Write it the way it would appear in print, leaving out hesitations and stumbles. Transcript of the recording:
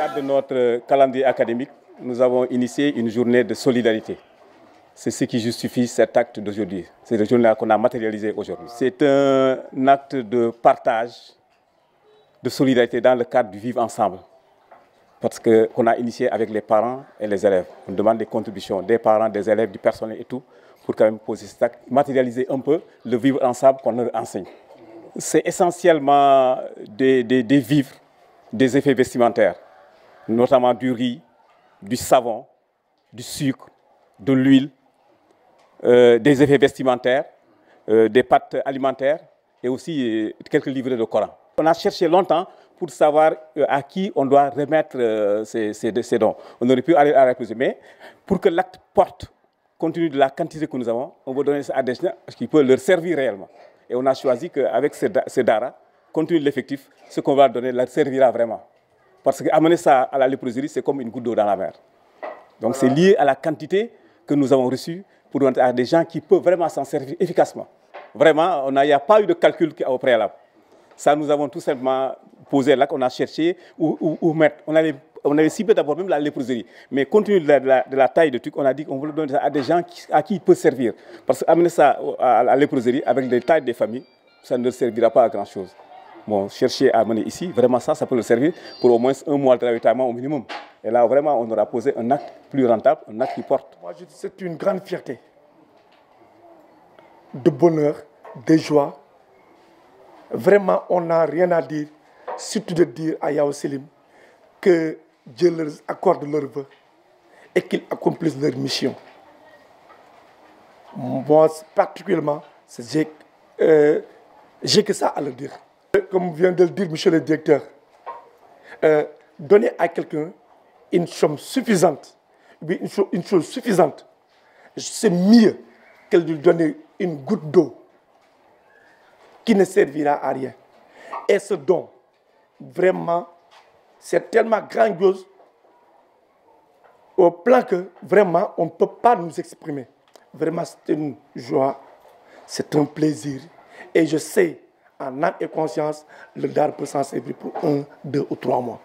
cadre de notre calendrier académique, nous avons initié une journée de solidarité. C'est ce qui justifie cet acte d'aujourd'hui. C'est le journée qu'on a matérialisé aujourd'hui. C'est un acte de partage, de solidarité dans le cadre du vivre ensemble. Parce qu'on a initié avec les parents et les élèves. On demande des contributions des parents, des élèves, du personnel et tout, pour quand même poser cet acte, matérialiser un peu le vivre ensemble qu'on leur enseigne. C'est essentiellement des vivres, des effets vestimentaires, notamment du riz, du savon, du sucre, de l'huile, des effets vestimentaires, des pâtes alimentaires et aussi quelques livrets de Coran. On a cherché longtemps pour savoir à qui on doit remettre ces dons. On aurait pu aller à la réponse, mais pour que l'acte porte, compte tenu de la quantité que nous avons, on va donner ça à des gens qui peuvent leur servir réellement. Et on a choisi qu'avec ces daras, compte tenu de l'effectif, ce qu'on va donner leur servira vraiment. Parce qu'amener ça à la léproserie, c'est comme une goutte d'eau dans la mer. Donc c'est lié à la quantité que nous avons reçue pour donner à des gens qui peuvent vraiment s'en servir efficacement. Vraiment, il n'y a pas eu de calcul au préalable. Ça, nous avons tout simplement posé là, qu'on a cherché où mettre. On avait ciblé d'abord même la léproserie. Mais compte tenu de la taille de truc, on a dit qu'on voulait donner ça à des gens à qui il peut servir. Parce qu'amener ça à la léproserie avec les tailles des familles, ça ne leur servira pas à grand-chose. Bon, chercher à amener ici, vraiment ça peut leur servir pour au moins un mois de ravitaillement au minimum. Et là, vraiment, on aura posé un acte plus rentable, un acte qui porte. Moi, je dis c'est une grande fierté, de bonheur, de joie. Vraiment, on n'a rien à dire, surtout de dire à Yao Selim que Dieu leur accorde leurs vœux et qu'ils accomplissent leur mission. Moi, particulièrement, j'ai que ça à leur dire. Comme vient de le dire monsieur le directeur, donner à quelqu'un une somme suffisante, une chose suffisante, c'est mieux que de lui donner une goutte d'eau qui ne servira à rien. Et ce don, vraiment, c'est tellement grandiose au plan que vraiment on ne peut pas nous exprimer. Vraiment, c'est une joie, c'est un plaisir. Et je sais, en âme et conscience, le DAR peut s'en servir pour 1, 2 ou 3 mois.